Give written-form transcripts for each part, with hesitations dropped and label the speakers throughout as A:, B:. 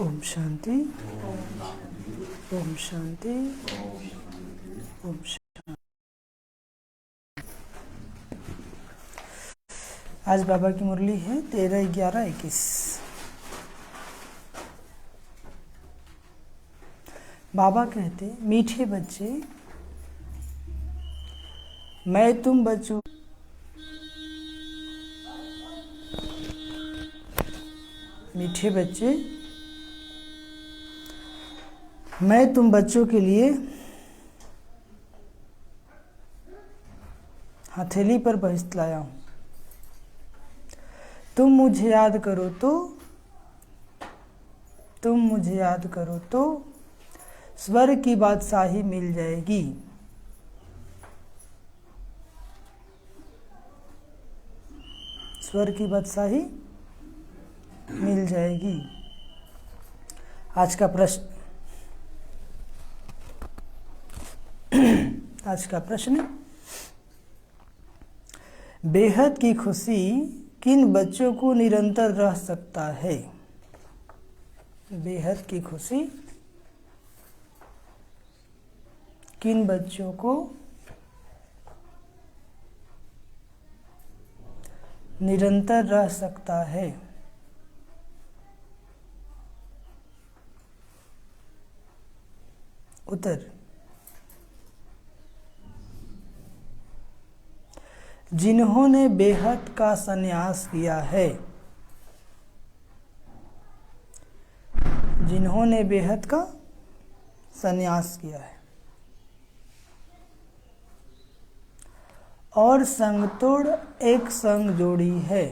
A: ओम शांति, ओम शांति, ओम शांति। आज बाबा की मुरली है 13-11-21। बाबा कहते, मीठे बच्चे, मैं तुम बच्चों मीठे बच्चे, मैं तुम बच्चों के लिए हथेली पर बहिष्त लाया हूँ। तुम मुझे याद करो तो स्वर्ग की बादशाही मिल जाएगी। स्वर्ग की बादशाही मिल जाएगी। आज का प्रश्न, बेहद की खुशी किन बच्चों को निरंतर रह सकता है? बेहद की खुशी किन बच्चों को निरंतर रह सकता है? उत्तर, जिन्होंने बेहद का संन्यास किया है। जिन्होंने बेहद का संन्यास किया है और संग तोड़ एक संग जोड़ी है।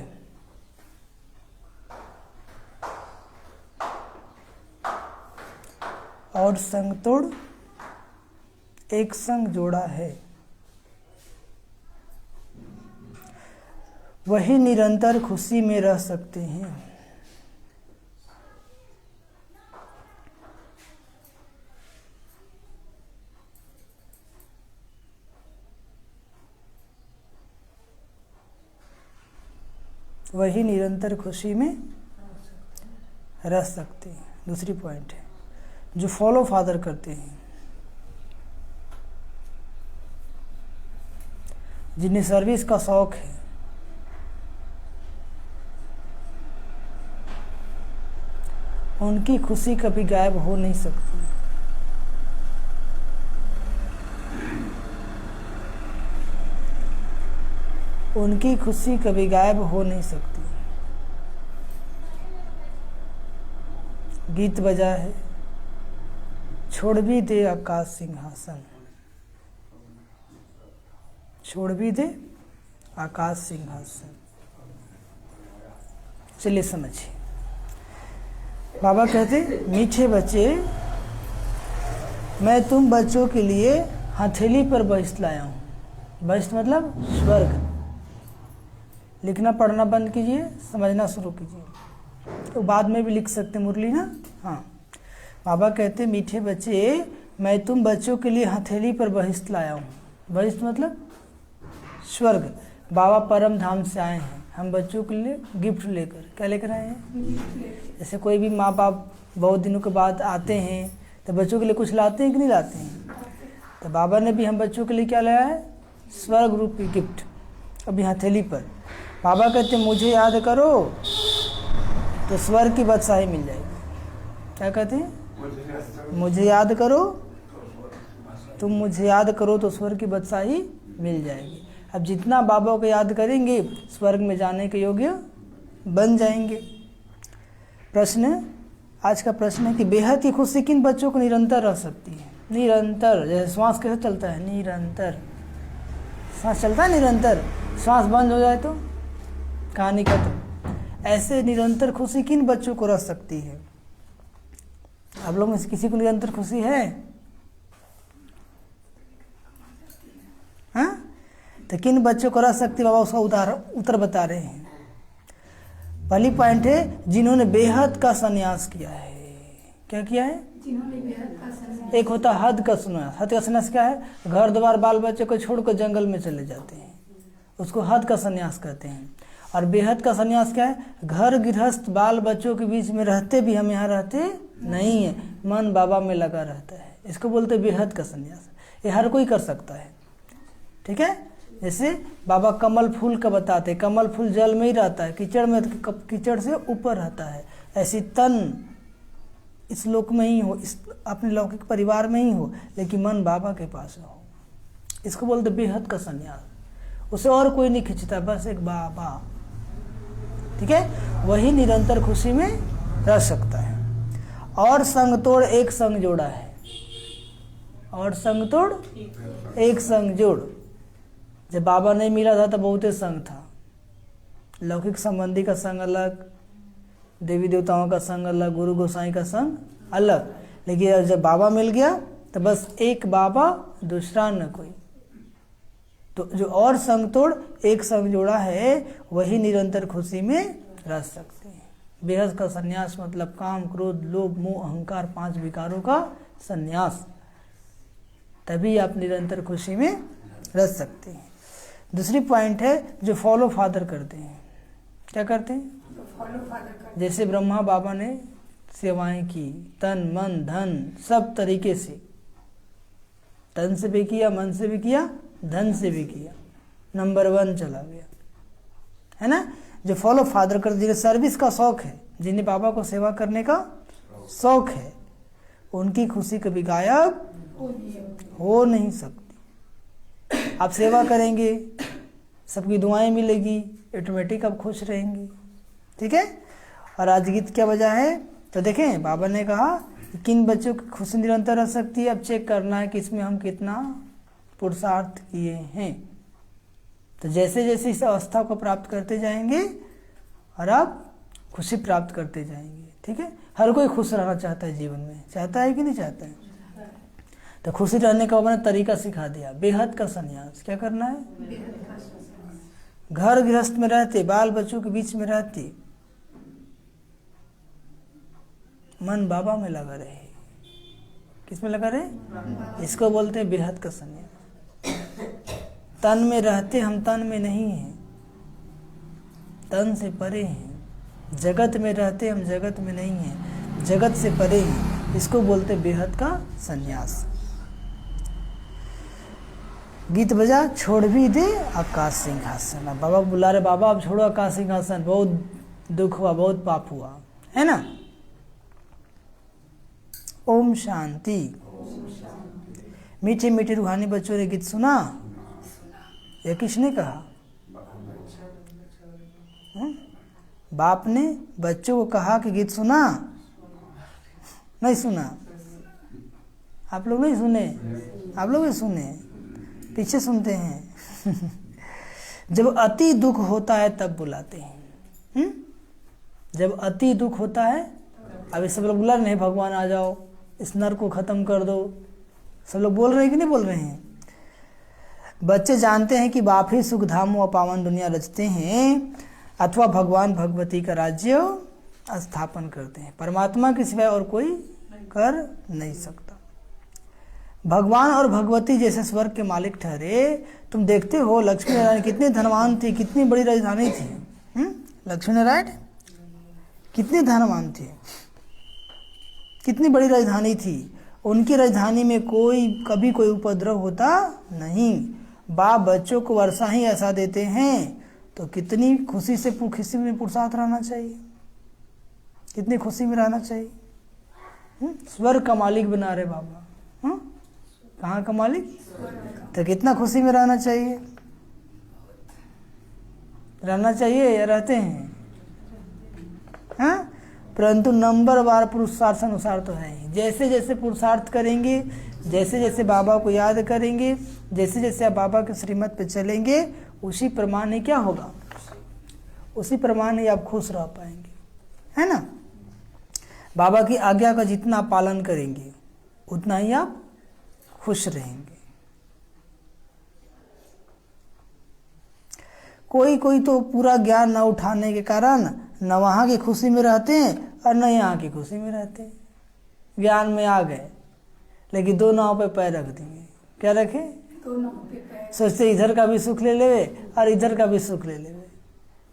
A: और संग तोड़ एक संग जोड़ा है, वही निरंतर खुशी में रह सकते हैं। वही निरंतर खुशी में रह सकते हैं। दूसरी पॉइंट है, जो फॉलो फादर करते हैं, जिन्हें सर्विस का शौक है, उनकी खुशी कभी गायब हो नहीं सकती। उनकी खुशी कभी गायब हो नहीं सकती। गीत बजा है, छोड़ भी दे आकाश सिंहासन, छोड़ भी दे आकाश सिंहासन। चलिए समझिए। बाबा कहते, मीठे बच्चे, मैं तुम बच्चों के लिए हथेली पर बहिष्त लाया हूँ। बहिष्त मतलब स्वर्ग। लिखना पढ़ना बंद कीजिए, समझना शुरू कीजिए, तो बाद में भी लिख सकते मुरली ना। हाँ, बाबा कहते, मीठे बच्चे, मैं तुम बच्चों के लिए हथेली पर बहिष्त लाया हूँ। बहिष्त मतलब स्वर्ग। बाबा परम धाम से आए हैं, हम बच्चों के लिए गिफ्ट लेकर। क्या लेकर आए हैं? जैसे कोई भी माँ बाप बहुत दिनों के बाद आते हैं तो बच्चों के लिए कुछ लाते हैं कि नहीं लाते हैं? तो बाबा ने भी हम बच्चों के लिए क्या लाया है? स्वर्ग रूपी गिफ्ट, अभी हथेली पर। बाबा कहते, मुझे याद करो तो स्वर्ग की बादशाही मिल जाएगी। क्या कहते हैं? मुझे याद करो, तुम मुझे याद करो तो स्वर्ग की बादशाही मिल जाएगी। अब जितना बाबा को याद करेंगे, स्वर्ग में जाने के योग्य बन जाएंगे। प्रश्न, आज का प्रश्न है कि बेहद की खुशी किन बच्चों को निरंतर रह सकती है? निरंतर, जैसे श्वास कैसे चलता है? निरंतर श्वास चलता है, निरंतर। श्वास बंद हो जाए तो कहानी खत्म। ऐसे निरंतर खुशी किन बच्चों को रह सकती है? आप लोग में से किसी को निरंतर खुशी है? हाँ, तो किन बच्चों को रह सकती है? बाबा उसका उत्तर बता रहे हैं। पहली पॉइंट है, जिन्होंने बेहद का संन्यास किया है। क्या किया है? जिन्होंने बेहद का संन्यास। एक होता हद का संन्यास। हद का संन्यास क्या है? घर द्वार बाल बच्चे को छोड़कर जंगल में चले जाते हैं, उसको हद का संन्यास कहते हैं। और बेहद का संन्यास क्या है? घर गृहस्थ बाल बच्चों के बीच में रहते भी हम यहाँ रहते नहीं है, मन बाबा में लगा रहता है, इसको बोलते बेहद का संन्यास। ये हर कोई कर सकता है, ठीक है। जैसे बाबा कमल फूल का बताते, कमल फूल जल में ही रहता है, कीचड़ में, कीचड़ से ऊपर रहता है। ऐसी तन इस लोक में ही हो, इस अपने लौकिक परिवार में ही हो, लेकिन मन बाबा के पास हो, इसको बोलते बेहद का संन्यास। उसे और कोई नहीं खींचता, बस एक बाबा, ठीक है। वही निरंतर खुशी में रह सकता है। और संग तोड़ एक संग जोड़ा है, और संग तोड़ एक संग जोड़। जब बाबा नहीं मिला था तो बहुत संग था, लौकिक संबंधी का संग अलग, देवी देवताओं का संग अलग, गुरु गोसाई का संग अलग। लेकिन जब बाबा मिल गया तो बस एक बाबा, दूसरा न कोई। तो जो और संग तोड़ एक संग जोड़ा है, वही निरंतर खुशी में रह सकते हैं। बेहद का संन्यास मतलब काम, क्रोध, लोभ, मोह, अहंकार, 5 विकारों का संन्यास, तभी आप निरंतर खुशी में रह सकते हैं। दूसरी पॉइंट है जो फॉलो फादर करते हैं। क्या करते हैं? जैसे ब्रह्मा बाबा ने सेवाएं की, तन मन धन सब तरीके से, तन से भी किया, मन से भी किया, धन से भी किया, नंबर 1 चला गया, है ना। जो फॉलो फादर करते, जिन्हें सर्विस का शौक है, जिन्हें बाबा को सेवा करने का शौक है, उनकी खुशी कभी गायब हो नहीं सकती। आप सेवा करेंगे, सबकी दुआएं मिलेगी, ऑटोमेटिक आप खुश रहेंगे, ठीक है। और आज गीत क्या बजा है? तो देखें, बाबा ने कहा कि किन बच्चों की खुशी निरंतर रह सकती है। अब चेक करना है कि इसमें हम कितना पुरुषार्थ किए हैं। तो जैसे जैसे इस अवस्था को प्राप्त करते जाएंगे और आप खुशी प्राप्त करते जाएंगे, ठीक है। हर कोई खुश रहना चाहता है जीवन में, चाहता है कि नहीं चाहता है? तो खुशी रहने का मैंने तरीका सिखा दिया, बेहद का संन्यास। क्या करना है? घर गृहस्थ में रहते, बाल बच्चों के बीच में रहते, मन बाबा में लगा रहे। किस में लगा रहे? इसको बोलते हैं बेहद का संन्यास। तन में रहते हम तन में नहीं हैं, तन से परे हैं। जगत में रहते हम जगत में नहीं हैं, जगत से परे हैं। इसको बोलते हैं बेहद का संन्यास। गीत बजा, छोड़ भी दे आकाश सिंहासन। बाबा बुला रहे, बाबा अब छोड़ो आकाश सिंहासन, बहुत दुख हुआ, बहुत पाप हुआ, है ना। ओम शांति। मीठे मीठे रूहानी बच्चों ने गीत सुना? यह किसने कहा? बाप ने बच्चों को कहा कि गीत सुना? नहीं सुना? आप लोग नहीं सुने? आप लोग भी सुने, पीछे सुनते हैं। जब अति दुख होता है तब बुलाते हैं। जब अति दुख होता है, अभी सब लोग बुला रहे हैं भगवान आ जाओ, इस नर को खत्म कर दो, सब लोग बोल रहे हैं कि नहीं बोल रहे हैं? बच्चे जानते हैं कि बाप ही सुख धाम व पावन दुनिया रचते हैं, अथवा भगवान भगवती का राज्य स्थापन करते हैं। परमात्मा के सिवाय और कोई कर नहीं सकता। भगवान और भगवती जैसे स्वर्ग के मालिक ठहरे। तुम देखते हो लक्ष्मी नारायण कितने धनवान थे, कितनी बड़ी राजधानी थी। लक्ष्मी नारायण कितने धनवान थे, कितनी बड़ी राजधानी थी। उनकी राजधानी में कभी कोई उपद्रव होता नहीं। बाप बच्चों को वर्षा ही ऐसा देते हैं, तो कितनी खुशी में पुरुषार्थ रहना चाहिए, कितनी खुशी में रहना चाहिए। स्वर्ग का मालिक बना रहे बाबा, कहाँ का मालिक? तो कितना खुशी में रहना चाहिए, रहना चाहिए या रहते हैं? हाँ, परंतु नंबरवार पुरुषार्थ अनुसार तो है ही। जैसे जैसे पुरुषार्थ करेंगे, जैसे जैसे बाबा को याद करेंगे, जैसे जैसे आप बाबा के श्रीमत पे चलेंगे, उसी प्रमाण ही क्या होगा? उसी प्रमाण ही आप खुश रह पाएंगे, है ना। बाबा की आज्ञा का जितना पालन करेंगे उतना ही आप खुश रहेंगे। कोई तो पूरा ज्ञान न उठाने के कारण न वहाँ की खुशी में रहते हैं और न यहाँ की खुशी में रहते हैं। ज्ञान में आ गए लेकिन 2 नाव पे पैर रख देंगे। क्या रखे? 2 नाव पे पैर। सोचते इधर का भी सुख ले लेवे और इधर का भी सुख ले लेवे।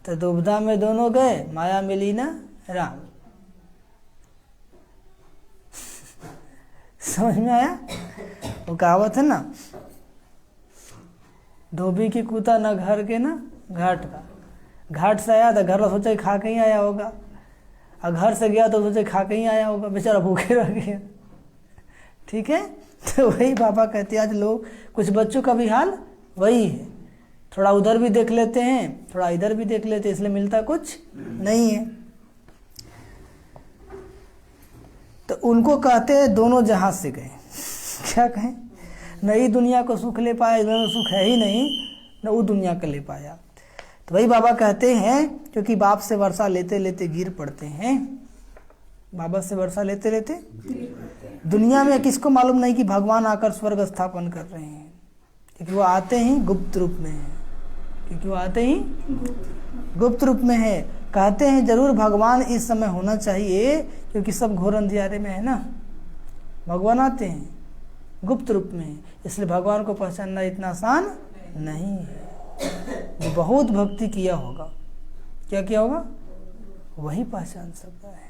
A: तो दुविधा में दोनों गए, माया मिली ना राम। समझ में आया? वो कहावत है ना, धोबी की कूता ना घर के ना घाट का। घाट से आया तो घर में सोचा खा के ही आया होगा, और घर से गया तो सोचे खा के ही आया होगा, बेचारा भूखे रह गया। ठीक है, तो वही बाबा कहते हैं आज लोग, कुछ बच्चों का भी हाल वही है, थोड़ा उधर भी देख लेते हैं, थोड़ा इधर भी देख लेते हैं, इसलिए मिलता कुछ नहीं है। तो उनको कहते हैं दोनों जहाज से गए। क्या कहें, नई दुनिया को सुख ले पाया, इधर में सुख है ही नहीं, न वो दुनिया को ले पाया। तो वही बाबा कहते हैं, क्योंकि बाप से वर्षा लेते लेते गिर पड़ते हैं। बाबा से वर्षा लेते लेते दुनिया में किसको मालूम नहीं कि भगवान आकर स्वर्ग स्थापन कर रहे हैं, क्योंकि वो आते ही गुप्त रूप में है, क्योंकि वो आते ही गुप्त रूप में है। कहते हैं जरूर भगवान इस समय होना चाहिए, क्योंकि सब घोर अंधियारे में है ना। भगवान आते हैं गुप्त रूप में, इसलिए भगवान को पहचानना इतना आसान नहीं है। जो बहुत भक्ति किया होगा, क्या किया होगा, वही पहचान सकता है।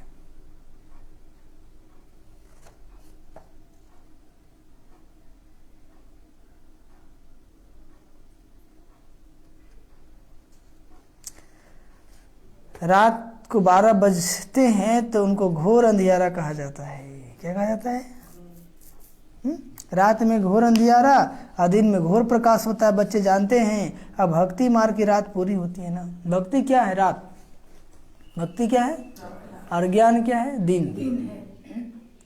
A: रात को 12 बजते हैं तो उनको घोर अंधियारा कहा जाता है। क्या कहा जाता है? रात में घोर अंधियारा और दिन में घोर प्रकाश होता है। बच्चे जानते हैं अब भक्ति मार्ग की रात पूरी होती है ना। भक्ति क्या है? रात। भक्ति क्या है? और ज्ञान क्या है? दिन।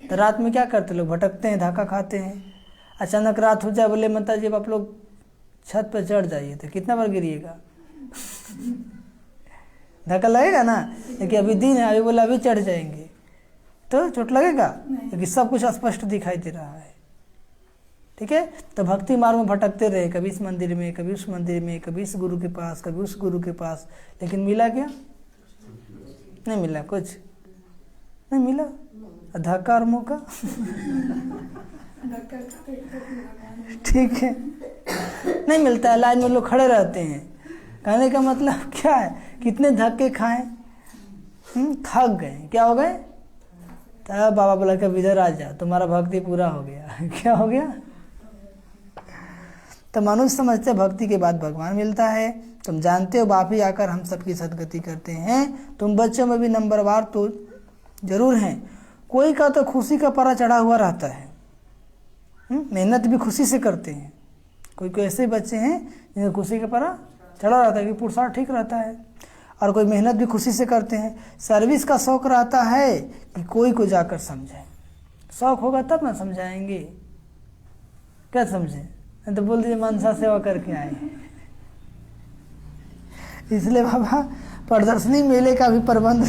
A: तो रात में क्या करते लोग? भटकते हैं, धक्का खाते हैं। अचानक रात हो जाए, बोले माता जी आप लोग छत पर चढ़ जाइए, तो कितना बार गिरिएगा? धक्का लगेगा ना, क्योंकि अभी दिन है, अभी बोला अभी चढ़ जाएंगे तो चोट लगेगा, क्योंकि सब कुछ स्पष्ट दिखाई दे रहा है। ठीक है, तो भक्ति मार्ग में भटकते रहे, कभी इस मंदिर में, कभी उस मंदिर में, कभी इस गुरु के पास, कभी उस गुरु के पास, लेकिन मिला क्या? नहीं मिला, कुछ नहीं मिला। धक्का और मौका। ठीक है, नहीं मिलता है। लाइन में लोग खड़े रहते हैं। कहने का मतलब क्या है? कितने धक्के खाएं, थक गए, क्या हो गए? तब बाबा बोला कि इधर आ जा, तुम्हारा भक्ति पूरा हो गया। क्या हो गया? तो मनुष्य समझते भक्ति के बाद भगवान मिलता है। तुम जानते हो बाप ही आकर हम सबकी सदगति करते हैं। तुम बच्चों में भी नंबरवार तो जरूर हैं। कोई का तो खुशी का परा चढ़ा हुआ रहता है, मेहनत भी खुशी से करते हैं। कोई कोई ऐसे बच्चे हैं जिन्हें खुशी का परा चढ़ा रहता है कि पुरुषार्थ ठीक रहता है, और कोई मेहनत भी खुशी से करते हैं। सर्विस का शौक रहता है कि कोई को जाकर समझे। शौक होगा तब ना समझाएंगे, क्या समझे? तो बोल दीजिए मनसा सेवा करके आए। इसलिए बाबा प्रदर्शनी मेले का भी प्रबंध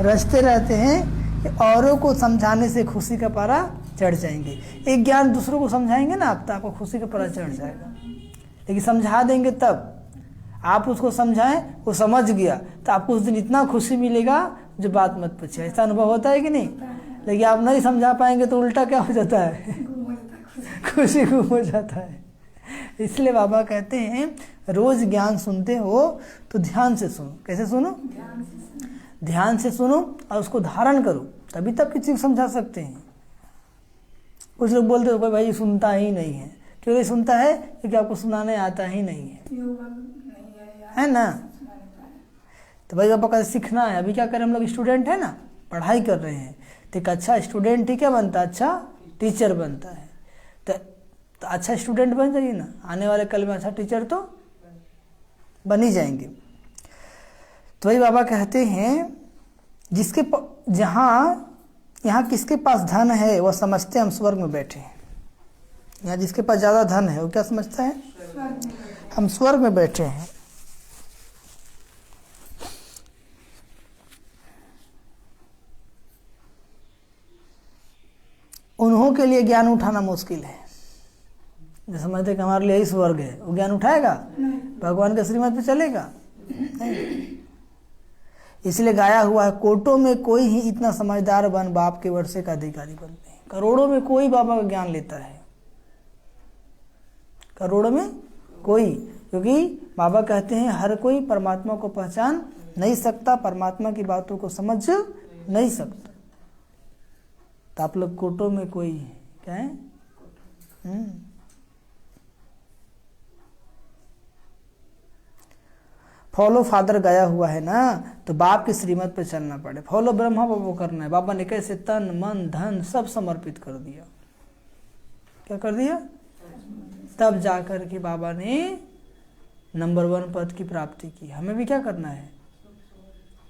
A: रचते रहते हैं कि औरों को समझाने से खुशी का पारा चढ़ जाएंगे। एक ज्ञान दूसरों को समझाएंगे ना आप, तो आपको खुशी का पारा चढ़ जाएगा। लेकिन समझा देंगे तब, आप उसको समझाएं, वो समझ गया, तो आपको उस दिन इतना खुशी मिलेगा जो बात मत पूछे। ऐसा अनुभव होता है कि नहीं? लेकिन आप नहीं समझा पाएंगे तो उल्टा क्या हो जाता है? खुशी गुम हो जाता है। इसलिए बाबा कहते हैं रोज ज्ञान सुनते हो तो ध्यान से सुनो। कैसे सुनो? ध्यान से सुनो और उसको धारण करो, तभी तक किसी को समझा सकते हैं। कुछ लोग बोलते हो भाई सुनता ही नहीं है। क्यों नहीं सुनता है? क्योंकि आपको सुनाने आता ही नहीं है ना। तो भाई बाबा का सीखना है। अभी क्या करें, हम लोग स्टूडेंट है ना, पढ़ाई कर रहे हैं, तो एक अच्छा स्टूडेंट ही क्या बनता है? अच्छा टीचर बनता है। तो अच्छा स्टूडेंट बन जाइए ना, आने वाले कल में अच्छा टीचर तो बन ही जाएंगे। तो वही बाबा कहते हैं जिसके यहाँ किसके पास धन है वह समझते हम स्वर्ग में बैठे हैं। यहाँ जिसके पास ज़्यादा धन है वो क्या समझता है? हम स्वर्ग में बैठे हैं। उन्हों के लिए ज्ञान उठाना मुश्किल है। जो समझते कि हमारे लिए ही स्वर्ग है, वो ज्ञान उठाएगा? भगवान के श्रीमत पे चलेगा? नहीं। इसलिए गाया हुआ है, कोटों में कोई ही इतना समझदार बन बाप के वर्षे का अधिकारी बनते हैं। करोड़ों में कोई बाबा का ज्ञान लेता है, करोड़ों में कोई, क्योंकि बाबा कहते हैं हर कोई परमात्मा को पहचान नहीं सकता, परमात्मा की बातों को समझ नहीं सकता। तो आप लोग कोटो में कोई क्या है? फॉलो फादर गया हुआ है ना, तो बाप की श्रीमत पे चलना पड़े। फॉलो ब्रह्मा बाबा करना है। बाबा ने कैसे तन मन धन सब समर्पित कर दिया। क्या कर दिया? तब जाकर के बाबा ने नंबर 1 पद की प्राप्ति की। हमें भी क्या करना है?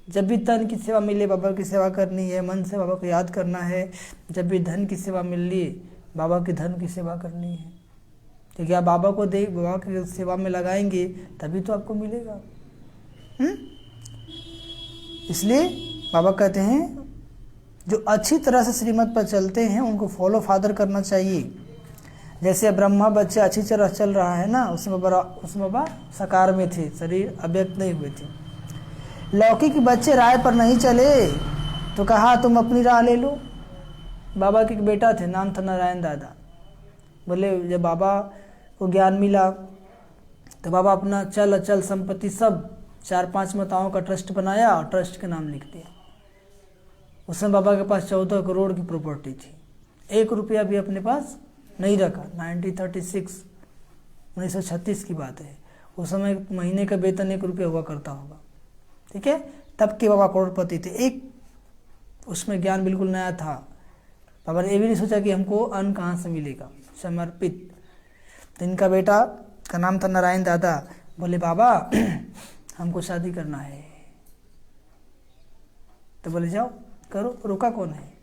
A: जब भी तन की सेवा मिले बाबा की सेवा करनी है, मन से बाबा को याद करना है। जब भी धन की सेवा मिल ली बाबा के धन की सेवा करनी है। क्योंकि आप बाबा को दे बाबा की सेवा में लगाएंगे तभी तो आपको मिलेगा। इसलिए बाबा कहते हैं जो अच्छी तरह से श्रीमत पर चलते हैं उनको फॉलो फादर करना चाहिए। जैसे ब्रह्मा बच्चे अच्छी तरह चल रहा है ना, उसमें बाबा साकार में थे, शरीर अव्यक्त नहीं हुए थे। लौकिक बच्चे राय पर नहीं चले तो कहा तुम अपनी राह ले लो। बाबा के एक बेटा थे, नाम था नारायण दादा। बोले जब बाबा को ज्ञान मिला तो बाबा अपना चल अचल संपत्ति सब 4-5 माताओं का ट्रस्ट बनाया और ट्रस्ट के नाम लिख दिया। उसमें बाबा के पास 14 करोड़ की प्रॉपर्टी थी। 1 रुपया भी अपने पास नहीं रखा। 1936 की बात है। उस समय महीने का वेतन 1 रुपया हुआ करता होगा। ठीक है, तब के बाबा करोड़पति थे। एक उसमें ज्ञान बिल्कुल नया था। बाबा ने ये भी नहीं सोचा कि हमको अन्न कहाँ से मिलेगा, समर्पित। तो इनका बेटा का नाम था नारायण दादा। बोले बाबा हमको शादी करना है। तो बोले जाओ करो, रोका कौन है?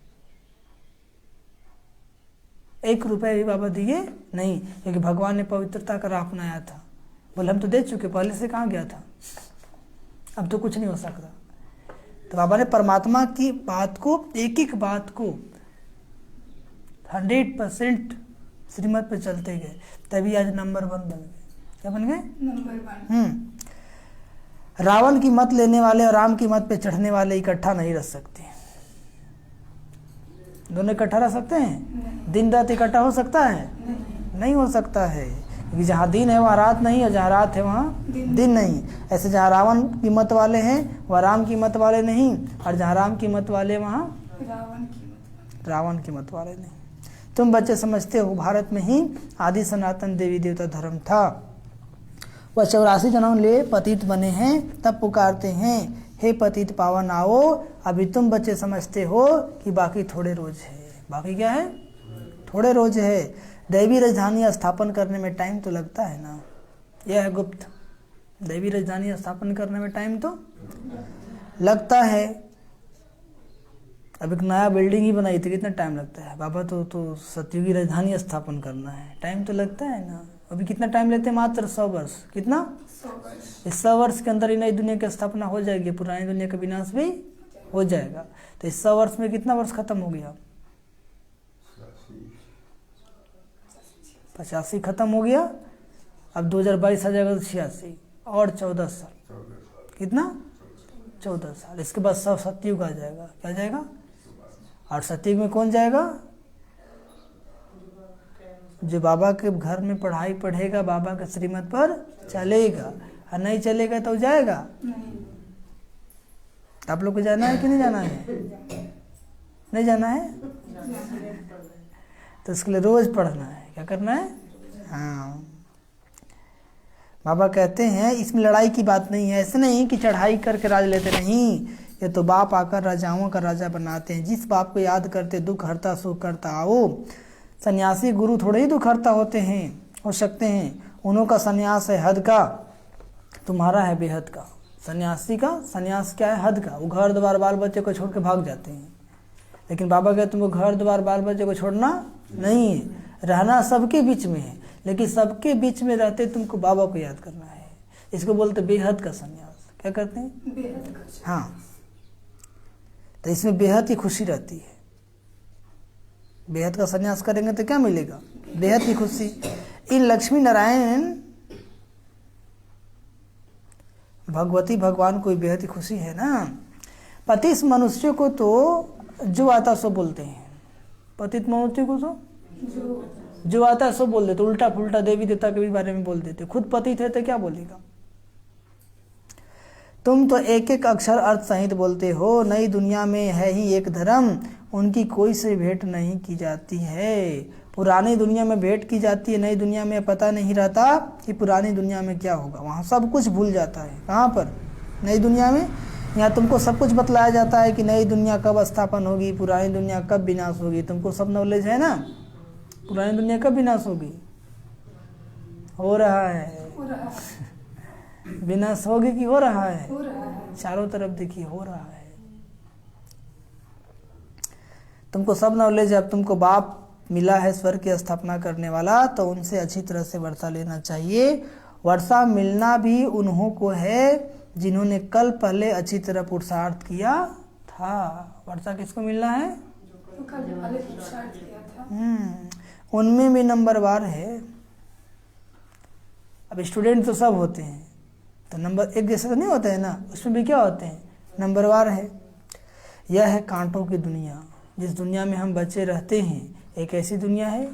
A: 1 रुपया भी बाबा दिए नहीं, क्योंकि भगवान ने पवित्रता का राह अपनाया था। बोले हम तो दे चुके, पहले से कहाँ गया था, अब तो कुछ नहीं हो सकता। तो बाबा ने परमात्मा की बात को, एक एक बात को 100% श्रीमत पे चलते गए, तभी आज नंबर 1 बन गए। क्या बन गए? नंबर 1। रावण की मत लेने वाले और राम की मत पे चढ़ने वाले इकट्ठा नहीं रह सकते। दोनों इकट्ठा रह सकते हैं? दिन रात इकट्ठा हो सकता है? नहीं हो सकता है, क्योंकि जहाँ दिन है वहाँ रात नहीं, और जहाँ रात है वहाँ दिन नहीं। ऐसे जहाँ रावण की मत वाले हैं वहाँ राम की मत वाले नहीं, और जहाँ राम की मत वाले वहाँ रावण की मत वाले नहीं। तुम बच्चे समझते हो भारत में ही आदि सनातन देवी देवता धर्म था। वह 84 जन्म ले पतित बने हैं, तब पुकारते हैं हे पतित पावन आओ। अभी तुम बच्चे समझते हो कि बाकी थोड़े रोज है। बाकी क्या है? थोड़े रोज है। दैवी राजधानी स्थापन करने में टाइम तो लगता है ना। यह है गुप्त। दैवी राजधानी स्थापन करने में टाइम तो लगता है। अब एक नया बिल्डिंग ही बनाई थी, कितना टाइम लगता है? बाबा तो सतयुगी राजधानी स्थापन करना है, टाइम तो लगता है ना। अभी कितना टाइम लेते हैं? मात्र 100 वर्ष। कितना? 100 वर्ष। इस 100 वर्ष के अंदर ही नई दुनिया की स्थापना हो जाएगी, पुरानी दुनिया का विनाश भी हो जाएगा। तो इस 100 वर्ष में कितना वर्ष खत्म हो गया? 85 खत्म हो गया। अब 2022 आ जाएगा तो 86 और 14 साल। कितना? 14 साल। इसके बाद सब सतयुग आ जाएगा। क्या जाएगा? और सतयुग में कौन जाएगा? जो बाबा के घर में पढ़ाई पढ़ेगा, बाबा के श्रीमत पर चलेगा, और नहीं चलेगा तो जाएगा नहीं। आप लोग को जाना है कि नहीं जाना है? नहीं जाना है तो इसके लिए रोज पढ़ना है। क्या करना है? हाँ, बाबा कहते हैं इसमें लड़ाई की बात नहीं है। ऐसे नहीं कि चढ़ाई करके राज लेते, नहीं। ये तो बाप आकर राजाओं का राजा बनाते हैं। जिस बाप को याद करते दुख हरता सुख करता आओ। सन्यासी गुरु थोड़े ही दुख हरता होते हैं, हो सकते हैं। उन्हों का सन्यास है हद का, तुम्हारा है बेहद का। सन्यासी का सन्यास क्या है? हद का। वो घर द्वार बाल बच्चे को छोड़ के भाग जाते हैं। लेकिन बाबा कहते तुमको घर द्वार बाल बच्चे को छोड़ना नहीं है, रहना सबके बीच में है, लेकिन सबके बीच में रहते तुमको बाबा को याद करना है। इसको बोलते बेहद का सन्यास। क्या करते हैं? बेहद का। हाँ, तो इसमें बेहद की खुशी रहती है। बेहद का सन्यास करेंगे तो क्या मिलेगा? बेहद की खुशी। इन लक्ष्मी नारायण भगवती भगवान को बेहद की खुशी है ना। पतित मनुष्य को तो जो आता सो बोलते हैं। पतित मनुष्य को तो जो आता सो बोल देते, उल्टा पुल्टा देवी देवता के भी बारे में बोल देते। खुद पतित है तो क्या बोलेगा? तुम तो एक एक अक्षर अर्थ सहित बोलते हो। नई दुनिया में है ही एक धर्म, उनकी कोई से भेंट नहीं की जाती है। पुरानी दुनिया में भेंट की जाती है, नई दुनिया में पता नहीं रहता कि पुरानी दुनिया में क्या होगा। वहाँ सब कुछ भूल जाता है। कहाँ पर? नई दुनिया में। यहाँ तुमको सब कुछ बतलाया जाता है कि नई दुनिया कब स्थापन होगी, पुरानी दुनिया कब विनाश होगी। तुमको सब नॉलेज है ना, पुरानी दुनिया कब विनाश होगी। हो रहा है, विनाश होगी कि हो रहा है? चारों तरफ देखिए हो रहा है। तुमको सब नॉलेज है। अब तुमको बाप मिला है स्वर्ग की स्थापना करने वाला, तो उनसे अच्छी तरह से वर्षा लेना चाहिए। वर्षा मिलना भी उन्हों को है जिन्होंने कल पहले अच्छी तरह पुरुषार्थ किया था। वर्षा किसको मिलना है? उनमें भी नंबरवार है। अब स्टूडेंट तो सब होते हैं, तो नंबर एक जैसे तो नहीं होते हैं ना, उसमें भी क्या होते हैं? नंबरवार है। यह है कांटों की दुनिया। जिस दुनिया में हम बच्चे रहते हैं, एक ऐसी दुनिया है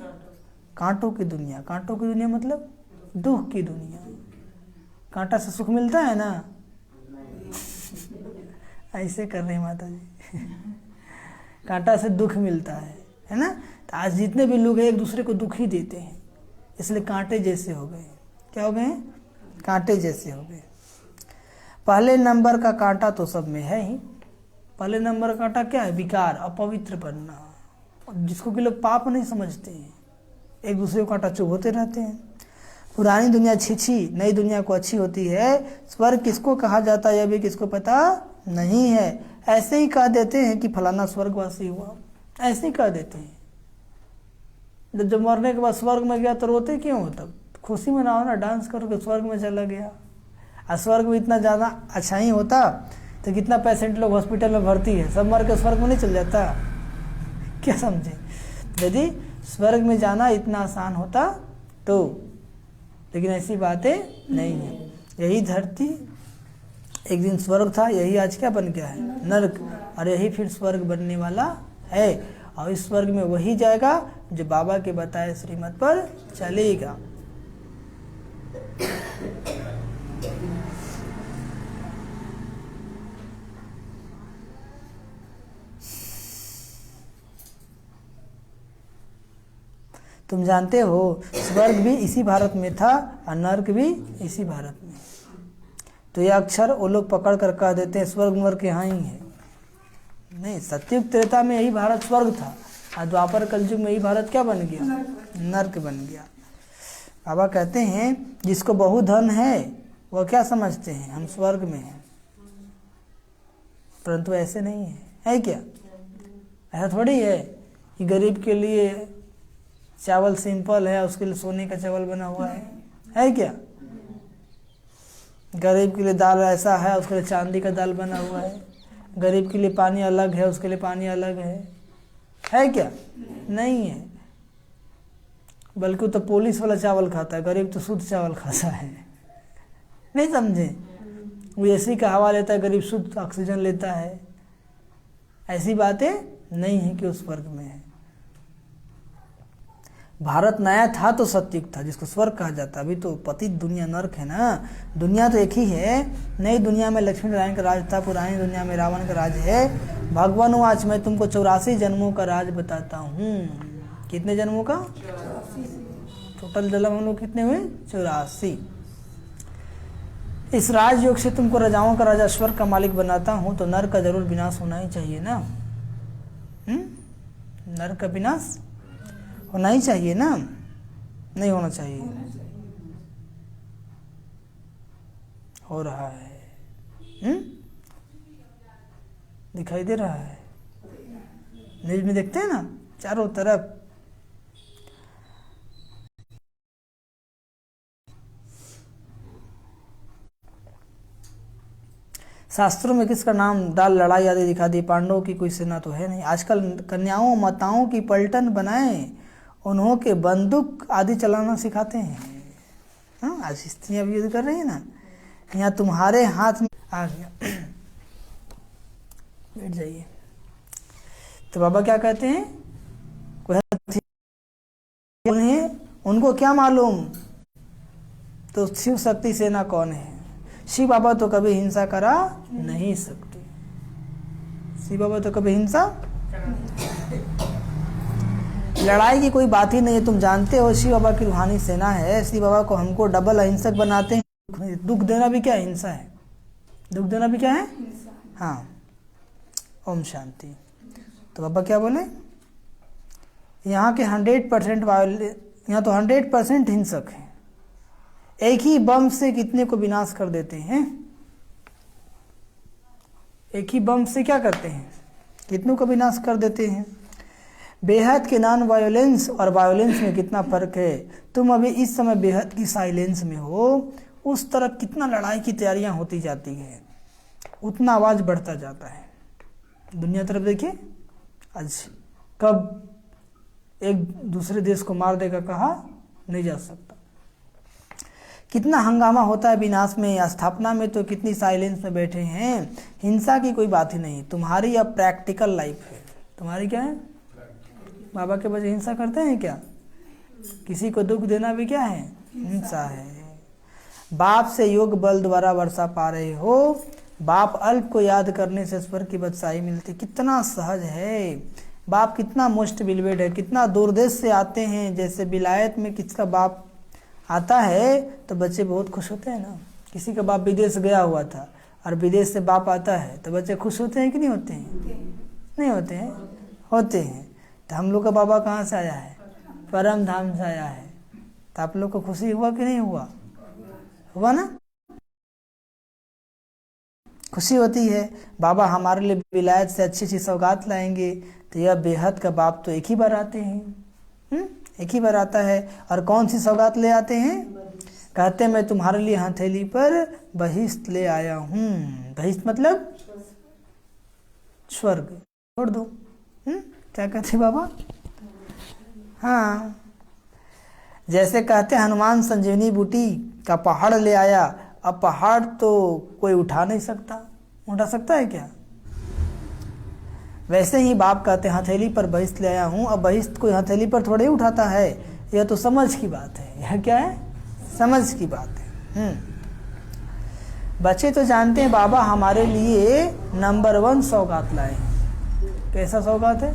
A: कांटों की दुनिया। कांटों की दुनिया मतलब दुख की दुनिया। कांटा से सुख मिलता है ना, ऐसे कर रहे हैं माता जी। कांटा से दुख मिलता है ना। तो आज जितने भी लोग हैं एक दूसरे को दुख ही देते हैं, इसलिए कांटे जैसे हो गए। क्या हो गए? कांटे जैसे हो गए। पहले नंबर का कांटा तो सब में है ही। पहले नंबर का कांटा क्या है? विकार, अपवित्र बनना, जिसको कि लोग पाप नहीं समझते हैं, एक दूसरे को कांटा चुभोते रहते हैं। पुरानी दुनिया छीछी, नई दुनिया को अच्छी होती है। स्वर्ग किसको कहा जाता है यह भी किसको पता नहीं है। ऐसे ही कह देते हैं कि फलाना स्वर्गवासी हुआ, ऐसे ही कह देते हैं। जब मरने के बाद स्वर्ग में गया तो रोते क्यों हो? तब खुशी मनाओ ना, डांस करो कि स्वर्ग में चला गया। और स्वर्ग में इतना ज़्यादा अच्छा ही होता तो कितना पेशेंट लोग हॉस्पिटल में भर्ती है, सब मर के स्वर्ग में नहीं चल जाता? क्या समझे? यदि स्वर्ग में जाना इतना आसान होता तो, लेकिन ऐसी बातें नहीं है। यही धरती एक दिन स्वर्ग था, यही आज क्या बन गया है? नरक। और यही फिर स्वर्ग बनने वाला है। और इस स्वर्ग में वही जाएगा जो बाबा के बताए श्रीमत पर चलेगा। तुम जानते हो स्वर्ग भी इसी भारत में था और नरक भी इसी भारत में। तो ये अक्षर वो लोग पकड़ कर कह देते हैं स्वर्ग नरक यहाँ ही है। नहीं, सतयुग त्रेता में यही भारत स्वर्ग था और द्वापर कलयुग में यही भारत क्या बन गया? नरक बन गया। बाबा कहते हैं जिसको बहुधन है वह क्या समझते हैं? हम स्वर्ग में हैं। परंतु ऐसे नहीं है, है क्या? ऐसा थोड़ी है कि गरीब के लिए चावल सिंपल है, उसके लिए सोने का चावल बना हुआ है क्या? गरीब के लिए दाल ऐसा है, उसके लिए चांदी का दाल बना हुआ है। गरीब के लिए पानी अलग है, उसके लिए पानी अलग है क्या? नहीं है। बल्कि तो पुलिस वाला चावल खाता है, गरीब तो शुद्ध चावल खाता है। नहीं समझे? वो एसी का हवा लेता है, गरीब शुद्ध ऑक्सीजन लेता है। ऐसी बातें नहीं है कि उस स्वर्ग में है। भारत नया था तो सत्युग था, जिसको स्वर्ग कहा जाता है। अभी तो पतित दुनिया नरक है ना। दुनिया तो एक ही है। नई दुनिया में लक्ष्मी नारायण का राज था, पुरानी दुनिया में रावण का राज है। भगवान आज मैं तुमको 84 जन्मों का राज बताता हूँ। कितने जन्मों का? टोटल जन्म हम लोग कितने हुए? 84। इस राजयोग से तुमको राजाओं का राजा स्वर्ग का मालिक बनाता हूँ, तो नर का जरूर विनाश होना ही चाहिए ना। नर का विनाश होना ही चाहिए ना, नहीं होना चाहिए? हो रहा है। दिखाई दे रहा है, न्यूज में देखते हैं ना चारों तरफ। शास्त्रों में किसका नाम डाल लड़ाई आदि दिखा दी, पांडवों की कोई सेना तो है नहीं। आजकल कन्याओं माताओं की पलटन बनाए, उन्हों के बंदूक आदि चलाना सिखाते हैं। हाँ, आज स्त्रियां भी युद्ध कर रही है ना। यहाँ तुम्हारे हाथ में आ गया। बैठ जाइए। तो बाबा क्या कहते हैं? उन्हें उनको क्या मालूम तो शिव शक्ति सेना कौन है? शिव बाबा तो कभी हिंसा करा नहीं सकते। शिव बाबा तो कभी हिंसा, लड़ाई की कोई बात ही नहीं है। तुम जानते हो शिव बाबा की रूहानी सेना है। शिव बाबा को हमको डबल अहिंसक बनाते हैं। दुख देना भी क्या हिंसा है, दुख देना भी क्या है, हाँ। ओम शांति। तो बाबा क्या बोले, यहाँ के 100% यहाँ तो 100% हिंसक है। एक ही बम से कितने को विनाश कर देते हैं, एक ही बम से क्या करते हैं, कितनों को विनाश कर देते हैं। बेहद के नॉन वायोलेंस और वायोलेंस में कितना फर्क है। तुम अभी इस समय बेहद की साइलेंस में हो, उस तरफ कितना लड़ाई की तैयारियां होती जाती है, उतना आवाज बढ़ता जाता है। दुनिया तरफ देखिए, आज कब एक दूसरे देश को मार देगा कहा नहीं जा सकता। कितना हंगामा होता है विनाश में, स्थापना में तो कितनी साइलेंस में बैठे हैं। हिंसा की कोई बात ही नहीं। तुम्हारी अब प्रैक्टिकल लाइफ है। तुम्हारी क्या है, बाबा के बच्चे हिंसा करते हैं क्या, किसी को दुख देना भी क्या है, हिंसा है। बाप से योग बल द्वारा वर्षा पा रहे हो। बाप अल्प को याद करने से स्वर की बदशाही मिलती। कितना सहज है। बाप कितना मोस्ट बिलवेड है। कितना दूर देश से आते हैं। जैसे विलायत में किसका बाप आता है तो बच्चे बहुत खुश होते हैं ना। किसी का बाप विदेश गया हुआ था और विदेश से बाप आता है तो बच्चे खुश होते हैं कि नहीं होते हैं, नहीं होते हैं, होते हैं। तो हम लोग का बाबा कहाँ से आया है, परम धाम से आया है। तो आप लोग को खुशी हुआ कि नहीं हुआ, हुआ ना, खुशी होती है। बाबा हमारे लिए विलायत से अच्छी अच्छी सौगात लाएंगे। तो यह बेहद का बाप तो एक ही बार आते हैं, एक ही बार आता है। और कौन सी सौगात ले आते हैं, कहते हैं मैं तुम्हारे लिए हथेली पर बहिष्ठ ले आया हूँ। बहिष्ठ मतलब स्वर्ग, छोड़ दो। क्या कहते बाबा, हाँ, जैसे कहते हनुमान संजीवनी बूटी का पहाड़ ले आया। अब पहाड़ तो कोई उठा नहीं सकता, उठा सकता है क्या, वैसे ही बाप कहते हथेली पर बहिष्ठ ले आया हूँ। अब बहिष्ठ कोई हथेली पर थोड़े ही उठाता है, यह तो समझ की बात है। यह क्या है, समझ की बात है। बच्चे तो जानते हैं बाबा हमारे लिए नंबर 1 सौगात लाए। कैसा सौगात है,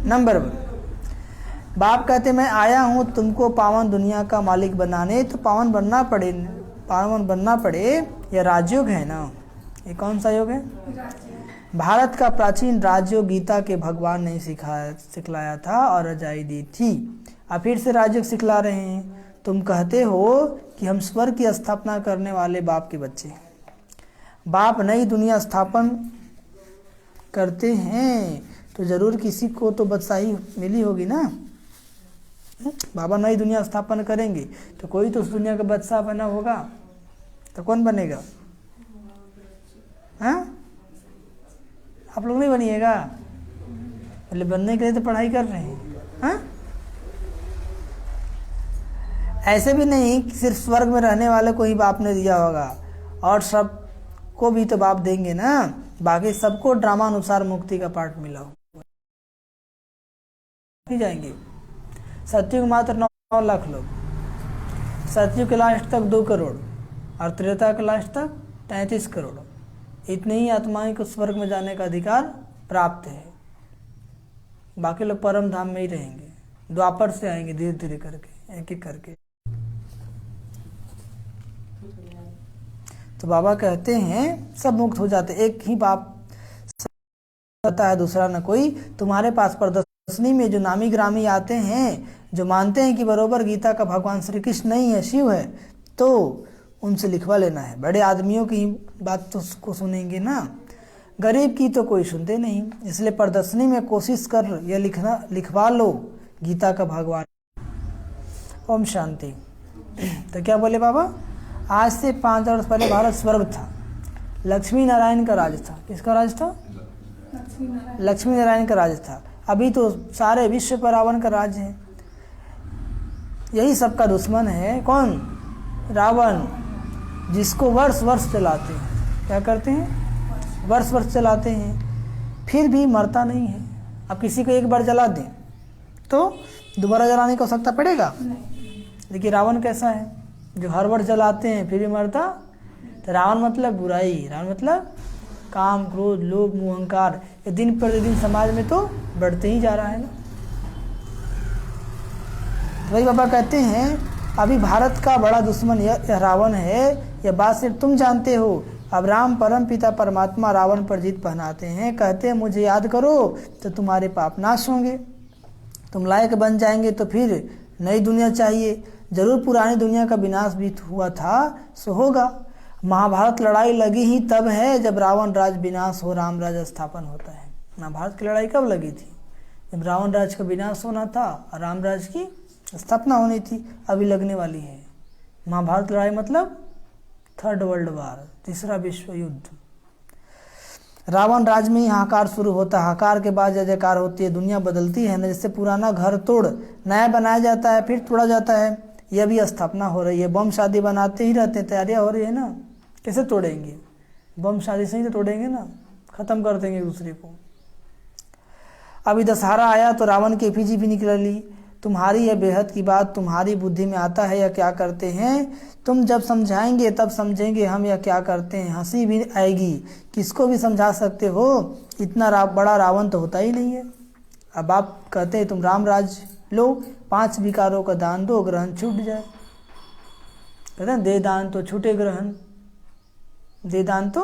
A: नंबर 1। बाप कहते मैं आया हूँ तुमको पावन दुनिया का मालिक बनाने। तो पावन बनना पड़े यह राजयोग है ना। ये कौन सा योग है, भारत का प्राचीन राजयोग गीता के भगवान ने सिखलाया था और रजाई दी थी। अब फिर से राजयोग सिखला रहे हैं। तुम कहते हो कि हम स्वर्ग की स्थापना करने वाले बाप के बच्चे हैं। बाप नई दुनिया स्थापन करते हैं तो जरूर किसी को तो बदशाही मिली होगी ना। बाबा नई दुनिया स्थापन करेंगे तो कोई तो उस दुनिया का बादशाह बना होगा। तो कौन बनेगा, हाँ, आप लोग नहीं बनिएगा। पहले बनने के लिए तो पढ़ाई कर रहे हैं, हाँ? ऐसे भी नहीं कि सिर्फ स्वर्ग में रहने वाले को ही बाप ने दिया होगा, और सब को भी तो बाप देंगे ना। बाकी सबको ड्रामा अनुसार मुक्ति का पाठ मिला होगा, नहीं जाएंगे। सतयुग मात्र 9 लाख लोग, सतयुग के लास्ट तक 2 करोड़ और त्रेता के लास्ट तक 33 करोड़। इतने ही आत्माएं को स्वर्ग में जाने का अधिकार प्राप्त है। बाकी लोग परम धाम में ही रहेंगे, द्वापर से आएंगे धीरे धीरे करके, एक एक करके। तो बाबा कहते हैं सब मुक्त हो जाते, एक ही बाप होता है, दूसरा न कोई। तुम्हारे पास प्रदर्शनी में जो नामी ग्रामी आते हैं, जो मानते हैं कि बरोबर गीता का भगवान श्री कृष्ण नहीं है, शिव है, तो उनसे लिखवा लेना है। बड़े आदमियों की बात तो को सुनेंगे ना, गरीब की तो कोई सुनते नहीं। इसलिए प्रदर्शनी में कोशिश कर यह लिखवा लो गीता का भगवान। ओम शांति। तो क्या बोले बाबा, आज से 5 वर्ष पहले भारत स्वर्ग था, लक्ष्मी नारायण का राज था। किसका राज था, लक्ष्मी नारायण का राज था। अभी तो सारे विश्व पर रावण का राज है। यही सबका दुश्मन है, कौन, रावण, जिसको वर्ष वर्ष चलाते हैं। क्या करते हैं, वर्ष वर्ष चलाते हैं, फिर भी मरता नहीं है। अब किसी को एक बार जला दें तो दोबारा जलाने की आवश्यकता पड़ेगा। लेकिन रावण कैसा है, जो हर वर्ष जलाते हैं फिर भी मरता। तो रावण मतलब बुराई, रावण मतलब काम, क्रोध, लोभ, मोह, अहंकार, ये दिन प्रतिदिन समाज में तो बढ़ते ही जा रहा है ना। तो वही बाबा कहते हैं अभी भारत का बड़ा दुश्मन यह रावण है, यह बात सिर्फ तुम जानते हो। अब राम परम पिता परमात्मा रावण पर जीत पहनाते हैं, कहते हैं मुझे याद करो तो तुम्हारे पाप नाश होंगे, तुम लायक बन जाएंगे, तो फिर नई दुनिया चाहिए। जरूर पुरानी दुनिया का विनाश भी हुआ था, सो होगा। महाभारत लड़ाई लगी ही तब है जब रावण राज विनाश हो, राम राज स्थापन होता है। महाभारत की लड़ाई कब लगी थी? जब रावण राज का विनाश होना था और राम राज की स्थापना होनी थी। अभी लगने वाली है महाभारत लड़ाई, मतलब थर्ड वर्ल्ड वार, तीसरा विश्व युद्ध। रावण राज में ही हाहाकार शुरू होता है, हाहाकार के बाद जय जयकार होती है, दुनिया बदलती है ना। जैसे पुराना घर तोड़ नया बनाया जाता है, फिर तोड़ा जाता है, यह भी स्थापना हो रही है। बम शादी बनाते ही रहते हैं, तैयारियां हो रही है ना। कैसे तोड़ेंगे? बम शादी से ही तो तोड़ेंगे ना, खत्म कर देंगे एक दूसरे को। अभी दशहरा आया तो रावण की एफिजी भी निकली। तुम्हारी यह बेहद की बात तुम्हारी बुद्धि में आता है या क्या करते हैं? तुम जब समझाएंगे तब समझेंगे हम या क्या करते हैं। हंसी भी आएगी, किसको भी समझा सकते हो, इतना बड़ा रावण तो होता ही नहीं है। अब आप कहते हैं तुम राम राज लो, 5 विकारों का दान दो, ग्रहण छूट जाए। कहते हैं दे दान तो छूटे ग्रहण, दे दान तो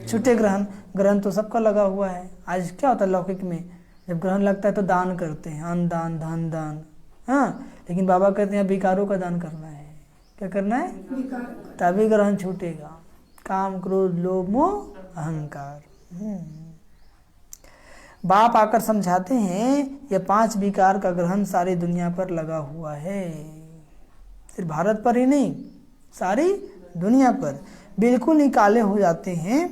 A: छूटे ग्रहण। ग्रहण तो सबका लगा हुआ है। आज क्या होता है लौकिक में, जब ग्रहण लगता है तो दान करते हैं, अन्न दान, धन दान, हाँ। लेकिन बाबा कहते हैं विकारों का दान करना है। क्या करना है? तभी ग्रहण छूटेगा। काम, क्रोध, लोभ, मोह, अहंकार। बाप आकर समझाते हैं यह 5 विकार का ग्रहण सारी दुनिया पर लगा हुआ है, सिर्फ भारत पर ही नहीं, सारी दुनिया पर। बिल्कुल ही काले हो जाते हैं।